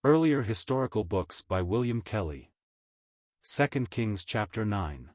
Earlier historical books by William Kelly. 2 Kings chapter 9.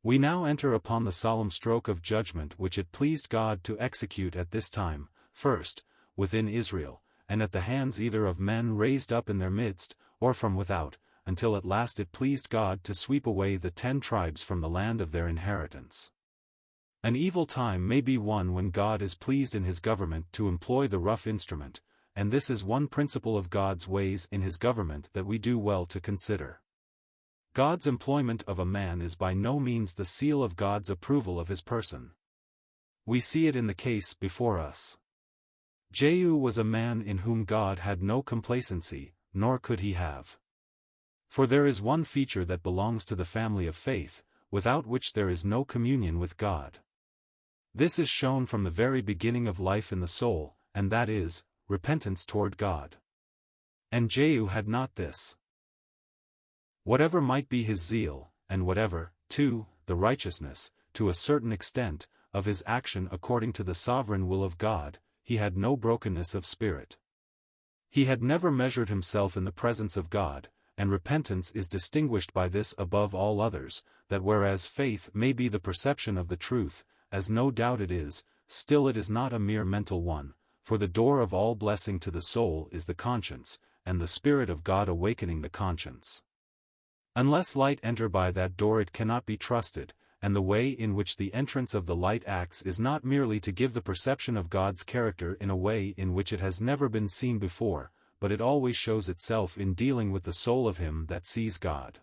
We now enter upon the solemn stroke of judgment which it pleased God to execute at this time, first, within Israel, and at the hands either of men raised up in their midst, or from without, until at last it pleased God to sweep away the 10 tribes from the land of their inheritance. An evil time may be one when God is pleased in his government to employ the rough instrument, and this is one principle of God's ways in his government that we do well to consider. God's employment of a man is by no means the seal of God's approval of his person. We see it in the case before us. Jehu was a man in whom God had no complacency, nor could he have. For there is one feature that belongs to the family of faith, without which there is no communion with God. This is shown from the very beginning of life in the soul, and that is, repentance toward God. And Jehu had not this. Whatever might be his zeal, and whatever, too, the righteousness, to a certain extent, of his action according to the sovereign will of God, he had no brokenness of spirit. He had never measured himself in the presence of God, and repentance is distinguished by this above all others, that whereas faith may be the perception of the truth, as no doubt it is, still it is not a mere mental one, for the door of all blessing to the soul is the conscience, and the Spirit of God awakening the conscience. Unless light enter by that door it cannot be trusted, and the way in which the entrance of the light acts is not merely to give the perception of God's character in a way in which it has never been seen before, but it always shows itself in dealing with the soul of him that sees God.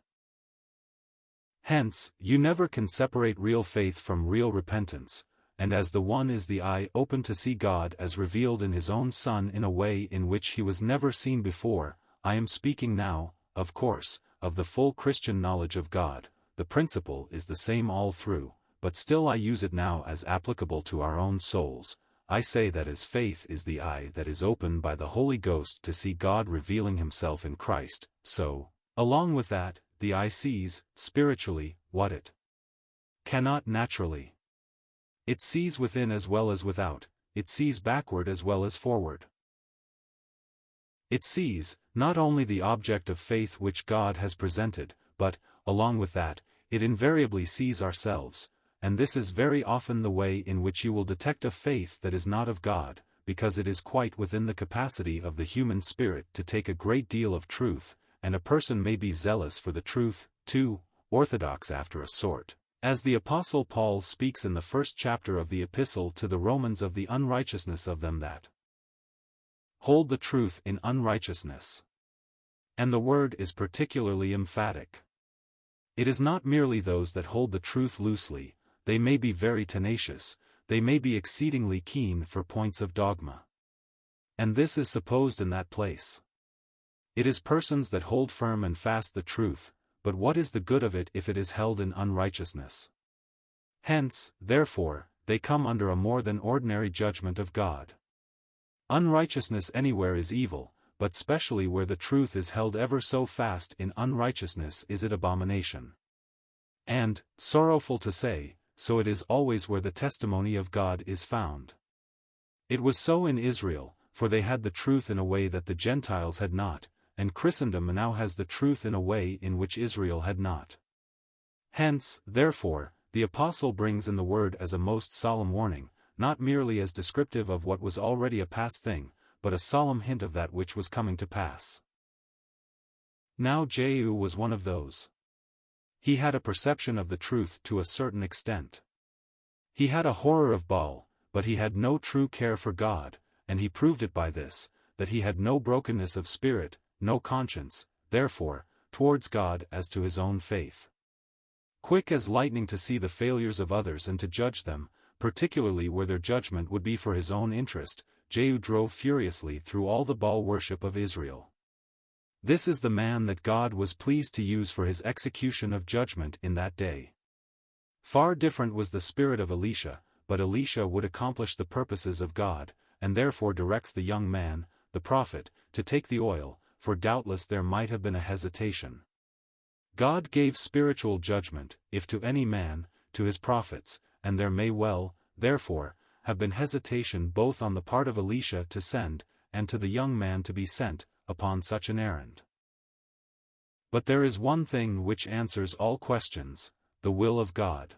Hence, you never can separate real faith from real repentance, and as the one is the eye open to see God as revealed in his own Son in a way in which he was never seen before, I am speaking now, of course, of the full Christian knowledge of God. The principle is the same all through, but still I use it now as applicable to our own souls. I say that as faith is the eye that is opened by the Holy Ghost to see God revealing himself in Christ, so, along with that, the eye sees, spiritually, what it cannot naturally. It sees within as well as without, it sees backward as well as forward. It sees, not only the object of faith which God has presented, but, along with that, it invariably sees ourselves, and this is very often the way in which you will detect a faith that is not of God, because it is quite within the capacity of the human spirit to take a great deal of truth, and a person may be zealous for the truth, too, orthodox after a sort. As the Apostle Paul speaks in the first chapter of the Epistle to the Romans of the unrighteousness of them that hold the truth in unrighteousness. And the word is particularly emphatic. It is not merely those that hold the truth loosely, they may be very tenacious, they may be exceedingly keen for points of dogma. And this is supposed in that place. It is persons that hold firm and fast the truth, but what is the good of it if it is held in unrighteousness? Hence, therefore, they come under a more than ordinary judgment of God. Unrighteousness anywhere is evil, but specially where the truth is held ever so fast in unrighteousness is it abomination. And, sorrowful to say, so it is always where the testimony of God is found. It was so in Israel, for they had the truth in a way that the Gentiles had not, and Christendom now has the truth in a way in which Israel had not. Hence, therefore, the Apostle brings in the word as a most solemn warning, not merely as descriptive of what was already a past thing, but a solemn hint of that which was coming to pass. Now Jehu was one of those. He had a perception of the truth to a certain extent. He had a horror of Baal, but he had no true care for God, and he proved it by this, that he had no brokenness of spirit, no conscience, therefore, towards God as to his own faith. Quick as lightning to see the failures of others and to judge them, particularly where their judgment would be for his own interest, Jehu drove furiously through all the Baal worship of Israel. This is the man that God was pleased to use for his execution of judgment in that day. Far different was the spirit of Elisha, but Elisha would accomplish the purposes of God, and therefore directs the young man, the prophet, to take the oil, for doubtless there might have been a hesitation. God gave spiritual judgment, if to any man, to his prophets, and there may well, therefore, have been hesitation both on the part of Elisha to send, and to the young man to be sent, upon such an errand. But there is one thing which answers all questions, the will of God.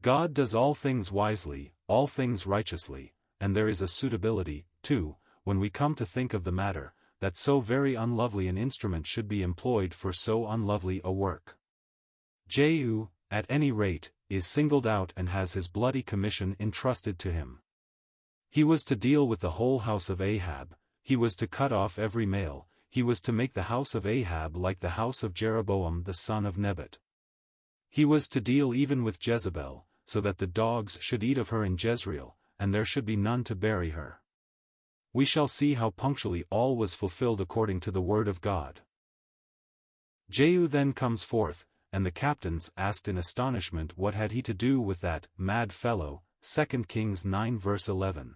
God does all things wisely, all things righteously, and there is a suitability, too, when we come to think of the matter, that so very unlovely an instrument should be employed for so unlovely a work. Jehu, at any rate, is singled out and has his bloody commission entrusted to him. He was to deal with the whole house of Ahab, he was to cut off every male, he was to make the house of Ahab like the house of Jeroboam the son of Nebat. He was to deal even with Jezebel, so that the dogs should eat of her in Jezreel, and there should be none to bury her. We shall see how punctually all was fulfilled according to the word of God. Jehu then comes forth, and the captains asked in astonishment what had he to do with that mad fellow, 2 Kings 9 verse 11.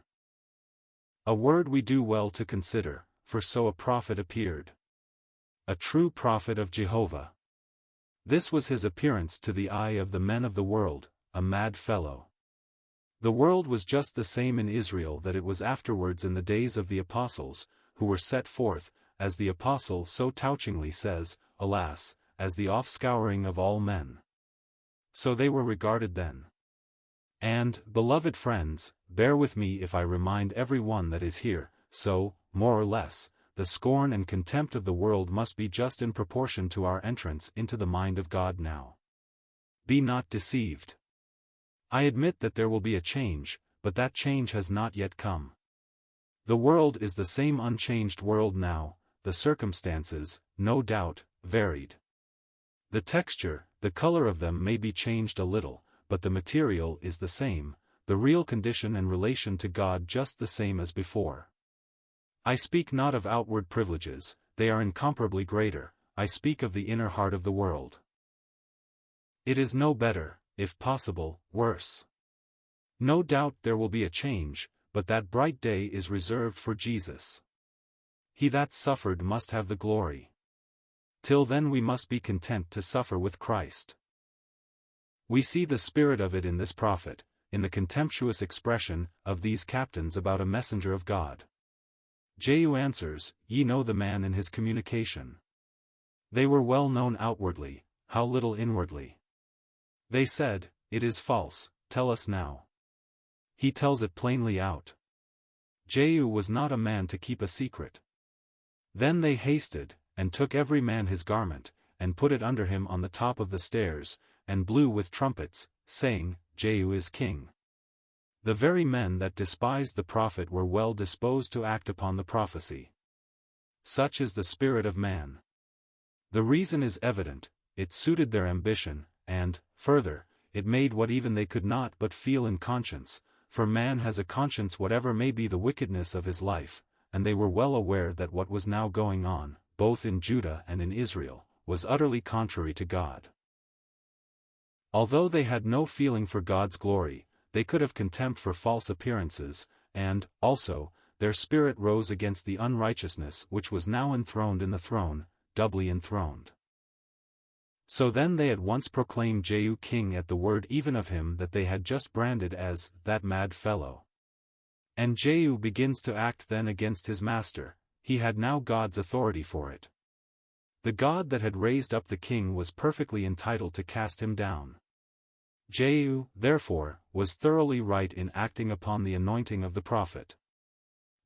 A word we do well to consider, for so a prophet appeared. A true prophet of Jehovah. This was his appearance to the eye of the men of the world, a mad fellow. The world was just the same in Israel that it was afterwards in the days of the apostles, who were set forth, as the apostle so touchingly says, alas, as the offscouring of all men. So they were regarded then. And, beloved friends, bear with me if I remind every one that is here, so, more or less, the scorn and contempt of the world must be just in proportion to our entrance into the mind of God now. Be not deceived. I admit that there will be a change, but that change has not yet come. The world is the same unchanged world now, the circumstances, no doubt, varied. The texture, the color of them may be changed a little, but the material is the same, the real condition and relation to God just the same as before. I speak not of outward privileges, they are incomparably greater, I speak of the inner heart of the world. It is no better, if possible, worse. No doubt there will be a change, but that bright day is reserved for Jesus. He that suffered must have the glory. Till then we must be content to suffer with Christ. We see the spirit of it in this prophet, in the contemptuous expression of these captains about a messenger of God. Jehu answers, Ye know the man and his communication. They were well known outwardly, how little inwardly. They said, It is false, tell us now. He tells it plainly out. Jehu was not a man to keep a secret. Then they hasted, and took every man his garment, and put it under him on the top of the stairs, and blew with trumpets, saying, Jehu is king. The very men that despised the prophet were well disposed to act upon the prophecy. Such is the spirit of man. The reason is evident, it suited their ambition, and, further, it made what even they could not but feel in conscience, for man has a conscience whatever may be the wickedness of his life, and they were well aware that what was now going on, both in Judah and in Israel, was utterly contrary to God. Although they had no feeling for God's glory, they could have contempt for false appearances, and, also, their spirit rose against the unrighteousness which was now enthroned in the throne, doubly enthroned. So then they at once proclaimed Jehu king at the word even of him that they had just branded as, that mad fellow. And Jehu begins to act then against his master, he had now God's authority for it. The God that had raised up the king was perfectly entitled to cast him down. Jehu, therefore, was thoroughly right in acting upon the anointing of the prophet.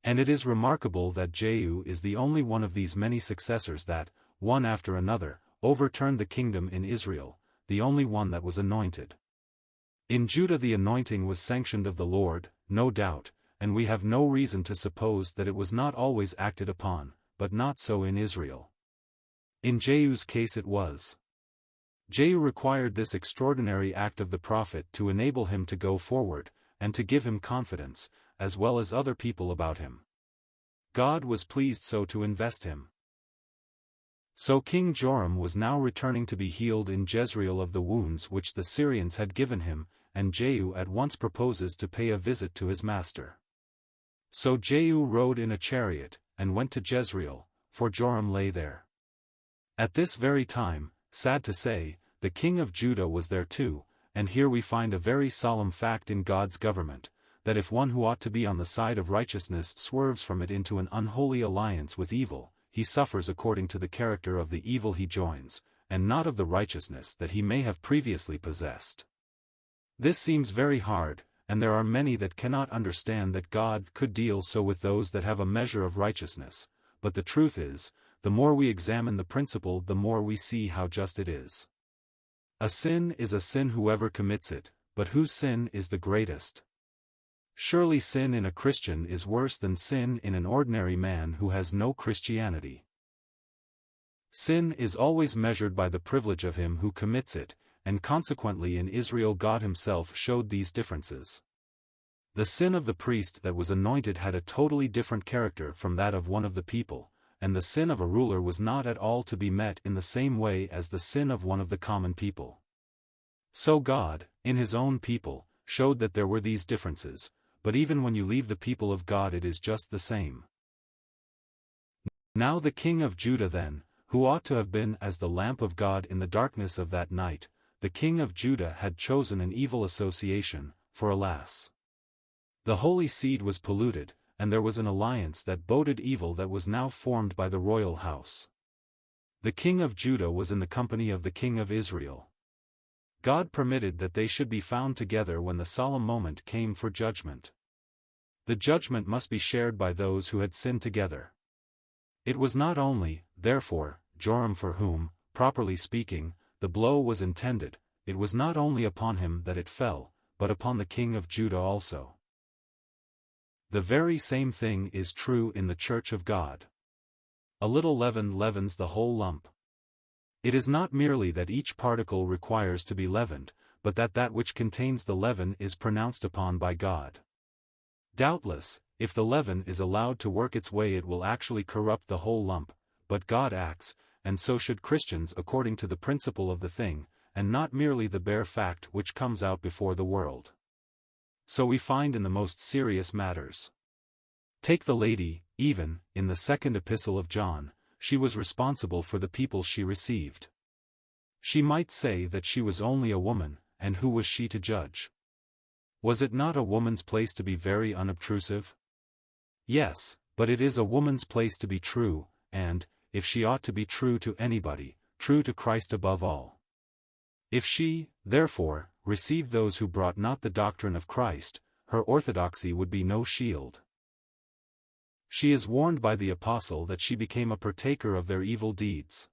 And it is remarkable that Jehu is the only one of these many successors that, one after another, overturned the kingdom in Israel, the only one that was anointed. In Judah the anointing was sanctioned of the Lord, no doubt, and we have no reason to suppose that it was not always acted upon, but not so in Israel. In Jehu's case it was. Jehu required this extraordinary act of the prophet to enable him to go forward, and to give him confidence, as well as other people about him. God was pleased so to invest him. So King Joram was now returning to be healed in Jezreel of the wounds which the Syrians had given him, and Jehu at once proposes to pay a visit to his master. So Jehu rode in a chariot, and went to Jezreel, for Joram lay there. At this very time, sad to say, the king of Judah was there too, and here we find a very solemn fact in God's government, that if one who ought to be on the side of righteousness swerves from it into an unholy alliance with evil, he suffers according to the character of the evil he joins, and not of the righteousness that he may have previously possessed. This seems very hard, and there are many that cannot understand that God could deal so with those that have a measure of righteousness, but the truth is, the more we examine the principle the more we see how just it is. A sin is a sin whoever commits it, but whose sin is the greatest? Surely sin in a Christian is worse than sin in an ordinary man who has no Christianity. Sin is always measured by the privilege of him who commits it, and consequently in Israel God himself showed these differences. The sin of the priest that was anointed had a totally different character from that of one of the people, and the sin of a ruler was not at all to be met in the same way as the sin of one of the common people. So God, in his own people, showed that there were these differences, but even when you leave the people of God it is just the same. Now the king of Judah then, who ought to have been as the lamp of God in the darkness of that night, the king of Judah had chosen an evil association, for alas, the holy seed was polluted, and there was an alliance that boded evil that was now formed by the royal house. The king of Judah was in the company of the king of Israel. God permitted that they should be found together when the solemn moment came for judgment. The judgment must be shared by those who had sinned together. It was not only, therefore, Joram for whom, properly speaking, the blow was intended, it was not only upon him that it fell, but upon the king of Judah also. The very same thing is true in the church of God. A little leaven leavens the whole lump. It is not merely that each particle requires to be leavened, but that that which contains the leaven is pronounced upon by God. Doubtless, if the leaven is allowed to work its way it will actually corrupt the whole lump, but God acts, and so should Christians according to the principle of the thing, and not merely the bare fact which comes out before the world. So we find in the most serious matters. Take the lady, even, in the second epistle of John, she was responsible for the people she received. She might say that she was only a woman, and who was she to judge? Was it not a woman's place to be very unobtrusive? Yes, but it is a woman's place to be true, and, if she ought to be true to anybody, true to Christ above all. If she, therefore, received those who brought not the doctrine of Christ, her orthodoxy would be no shield. She is warned by the apostle that she became a partaker of their evil deeds.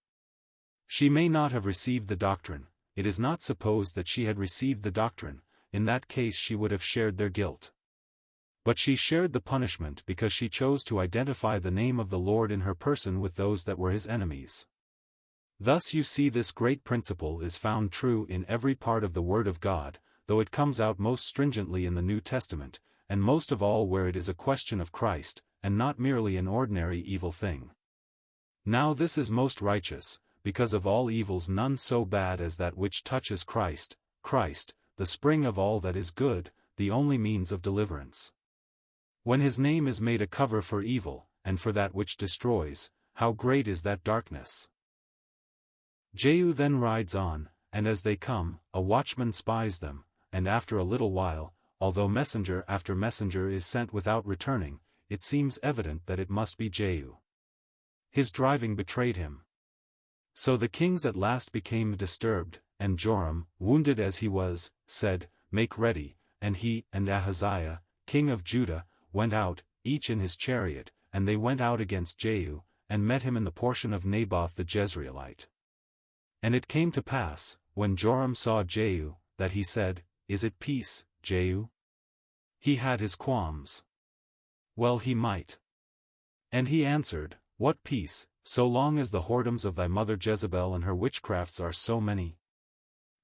She may not have received the doctrine, it is not supposed that she had received the doctrine, in that case she would have shared their guilt. But she shared the punishment because she chose to identify the name of the Lord in her person with those that were his enemies. Thus you see this great principle is found true in every part of the Word of God, though it comes out most stringently in the New Testament, and most of all where it is a question of Christ, and not merely an ordinary evil thing. Now this is most righteous, because of all evils none so bad as that which touches Christ, the spring of all that is good, the only means of deliverance. When his name is made a cover for evil, and for that which destroys, how great is that darkness! Jehu then rides on, and as they come, a watchman spies them, and after a little while, although messenger after messenger is sent without returning, it seems evident that it must be Jehu. His driving betrayed him. So the kings at last became disturbed, and Joram, wounded as he was, said, "Make ready," and he and Ahaziah, king of Judah, went out, each in his chariot, and they went out against Jehu, and met him in the portion of Naboth the Jezreelite. And it came to pass, when Joram saw Jehu, that he said, "Is it peace, Jehu?" He had his qualms. Well he might. And he answered, "What peace, so long as the whoredoms of thy mother Jezebel and her witchcrafts are so many?"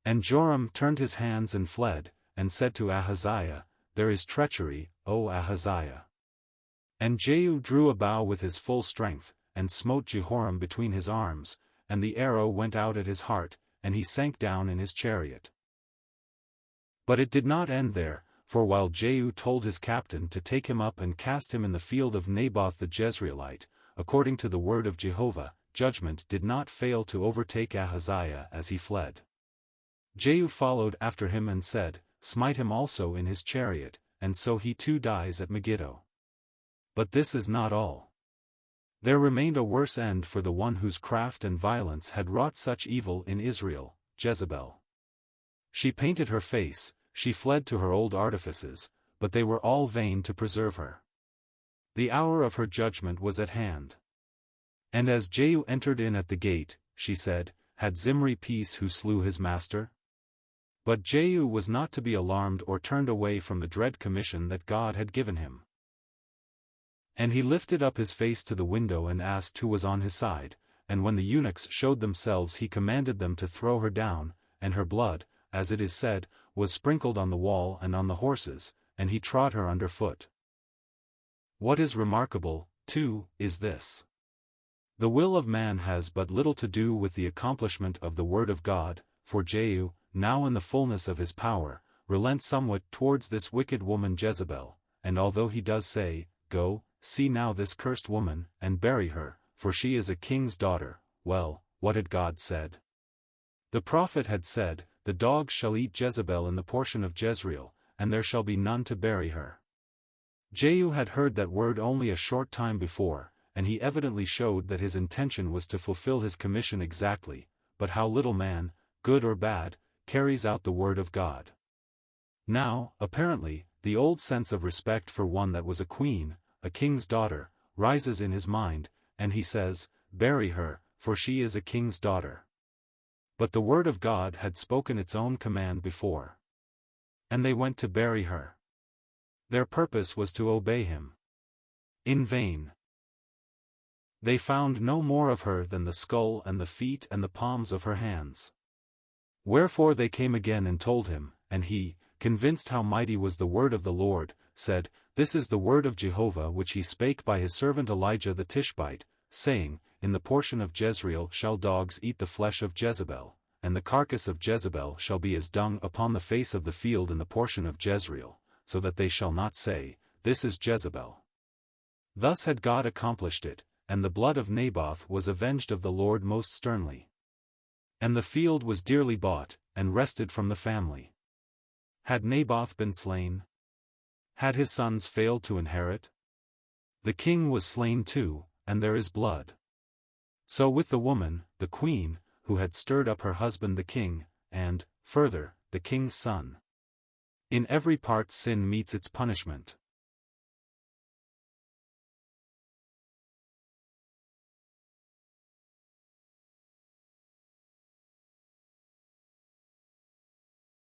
And Joram turned his hands and fled, and said to Ahaziah, "There is treachery, O Ahaziah." And Jehu drew a bow with his full strength, and smote Jehoram between his arms, and the arrow went out at his heart, and he sank down in his chariot. But it did not end there, for while Jehu told his captain to take him up and cast him in the field of Naboth the Jezreelite, according to the word of Jehovah, judgment did not fail to overtake Ahaziah as he fled. Jehu followed after him and said, "Smite him also in his chariot," and so he too dies at Megiddo. But this is not all. There remained a worse end for the one whose craft and violence had wrought such evil in Israel, Jezebel. She painted her face, she fled to her old artifices, but they were all vain to preserve her. The hour of her judgment was at hand. And as Jehu entered in at the gate, she said, "Had Zimri peace who slew his master?" But Jehu was not to be alarmed or turned away from the dread commission that God had given him. And he lifted up his face to the window and asked who was on his side, and when the eunuchs showed themselves he commanded them to throw her down, and her blood, as it is said, was sprinkled on the wall and on the horses, and he trod her under foot. What is remarkable, too, is this. The will of man has but little to do with the accomplishment of the word of God, for Jehu, now in the fullness of his power, relents somewhat towards this wicked woman Jezebel, and although he does say, "Go, see now this cursed woman, and bury her, for she is a king's daughter," well, what had God said? The prophet had said, "The dogs shall eat Jezebel in the portion of Jezreel, and there shall be none to bury her." Jehu had heard that word only a short time before, and he evidently showed that his intention was to fulfill his commission exactly, but how little man, good or bad, carries out the word of God. Now, apparently, the old sense of respect for one that was a queen, a king's daughter, rises in his mind, and he says, "Bury her, for she is a king's daughter." But the word of God had spoken its own command before. And they went to bury her. Their purpose was to obey him. In vain. They found no more of her than the skull and the feet and the palms of her hands. Wherefore they came again and told him, and he, convinced how mighty was the word of the Lord, said, "This is the word of Jehovah which he spake by his servant Elijah the Tishbite, saying, In the portion of Jezreel shall dogs eat the flesh of Jezebel, and the carcass of Jezebel shall be as dung upon the face of the field in the portion of Jezreel, so that they shall not say, This is Jezebel." Thus had God accomplished it, and the blood of Naboth was avenged of the Lord most sternly. And the field was dearly bought, and wrested from the family. Had Naboth been slain? Had his sons failed to inherit? The king was slain too, and there is blood. So with the woman, the queen, who had stirred up her husband the king, and, further, the king's son. In every part sin meets its punishment.